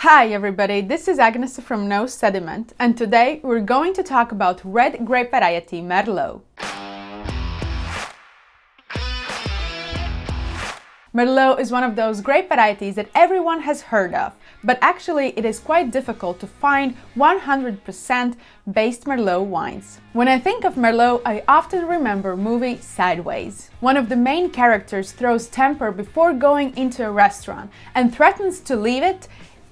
Hi everybody, this is Agnes from Sediment, and today we're going to talk about red grape variety Merlot. Merlot is one of those grape varieties that everyone has heard of, but actually it is quite difficult to find 100% based Merlot wines. When I think of Merlot, I often remember movie Sideways. One of the main characters throws temper before going into a restaurant and threatens to leave it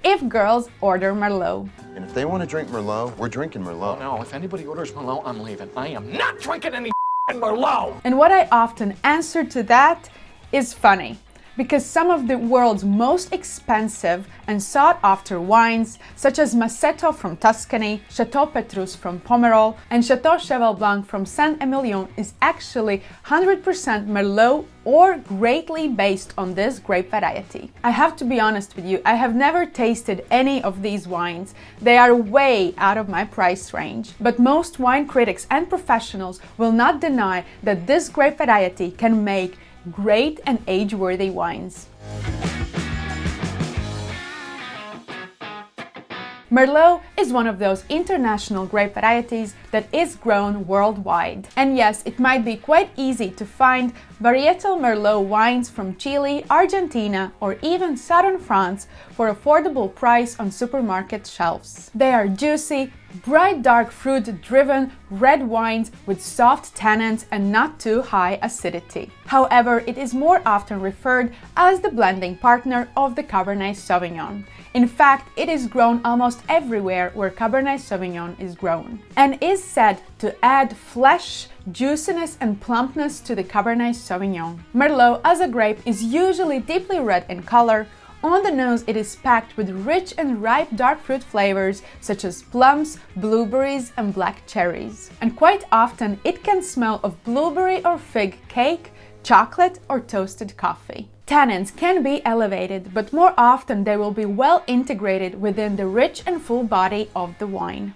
if girls order Merlot. And if they want to drink Merlot, we're drinking Merlot. Oh, no, if anybody orders Merlot, I'm leaving. I am not drinking any Merlot! And what I often answer to that is funny, because some of the world's most expensive and sought-after wines, such as Masseto from Tuscany, Chateau Petrus from Pomerol, and Chateau Cheval Blanc from Saint-Emilion, is actually 100% Merlot or greatly based on this grape variety. I have to be honest with you, I have never tasted any of these wines. They are way out of my price range. But most wine critics and professionals will not deny that this grape variety can make great and age-worthy wines. Merlot is one of those international grape varieties that is grown worldwide. And yes, it might be quite easy to find varietal Merlot wines from Chile, Argentina, or even southern France for affordable price on supermarket shelves. They are juicy, bright dark fruit-driven red wines with soft tannins and not too high acidity. However, it is more often referred as the blending partner of the Cabernet Sauvignon. In fact, it is grown almost everywhere where Cabernet Sauvignon is grown, and is said to add flesh, juiciness and plumpness to the Cabernet Sauvignon. Merlot as a grape is usually deeply red in color. On the nose, it is packed with rich and ripe dark fruit flavors such as plums, blueberries, and black cherries. And quite often, it can smell of blueberry or fig cake, chocolate, or toasted coffee. Tannins can be elevated, but more often they will be well integrated within the rich and full body of the wine.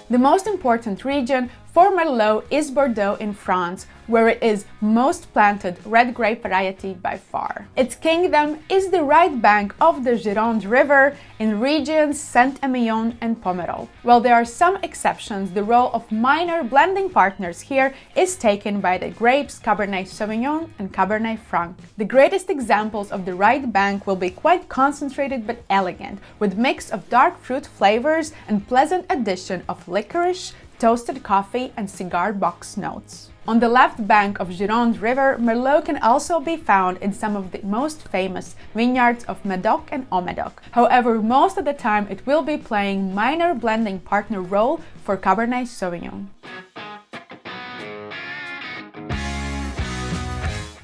The most important region for Merlot is Bordeaux in France, where it is most planted red grape variety by far. Its kingdom is the right bank of the Gironde River in regions Saint-Emilion and Pomerol. While there are some exceptions, the role of minor blending partners here is taken by the grapes Cabernet Sauvignon and Cabernet Franc. The greatest examples of the right bank will be quite concentrated but elegant, with mix of dark fruit flavors and pleasant addition of licorice, toasted coffee, and cigar box notes. On the left bank of Gironde River, Merlot can also be found in some of the most famous vineyards of Medoc and Haut-Medoc. However, most of the time it will be playing minor blending partner role for Cabernet Sauvignon.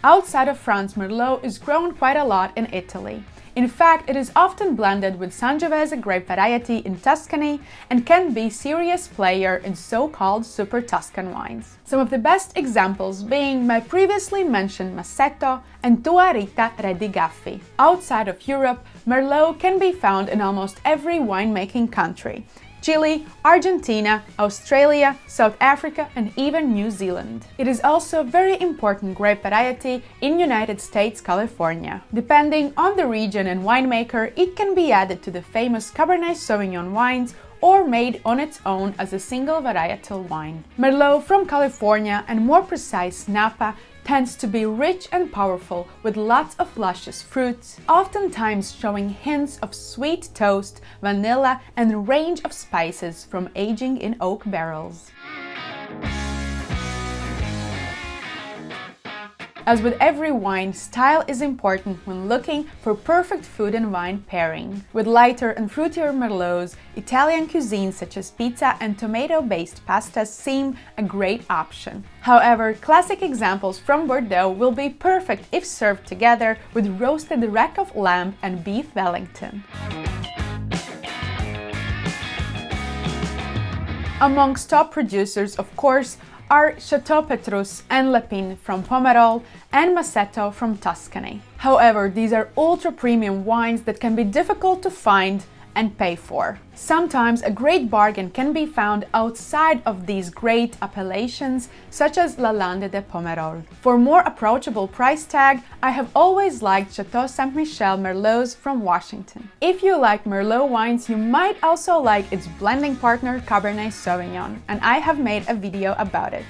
Outside of France, Merlot is grown quite a lot in Italy. In fact, it is often blended with Sangiovese grape variety in Tuscany and can be serious player in so-called Super Tuscan wines. Some of the best examples being my previously mentioned Masseto and Tua Rita Redigaffi. Outside of Europe, Merlot can be found in almost every winemaking country: Chile, Argentina, Australia, South Africa, and even New Zealand. It is also a very important grape variety in United States, California. Depending on the region and winemaker, it can be added to the famous Cabernet Sauvignon wines or made on its own as a single varietal wine. Merlot from California, and more precise Napa, tends to be rich and powerful with lots of luscious fruits, oftentimes showing hints of sweet toast, vanilla, and a range of spices from aging in oak barrels. As with every wine, style is important when looking for perfect food and wine pairing. With lighter and fruitier Merlots, Italian cuisines such as pizza and tomato-based pastas seem a great option. However, classic examples from Bordeaux will be perfect if served together with roasted rack of lamb and beef Wellington. Amongst top producers, of course, are Chateau Petrus and Lepine from Pomerol and Masseto from Tuscany. However, these are ultra-premium wines that can be difficult to find and pay for. Sometimes a great bargain can be found outside of these great appellations, such as Lalande de Pomerol. For more approachable price tag, I have always liked Chateau Saint Michel Merlots from Washington. If you like Merlot wines, you might also like its blending partner Cabernet Sauvignon, and I have made a video about it.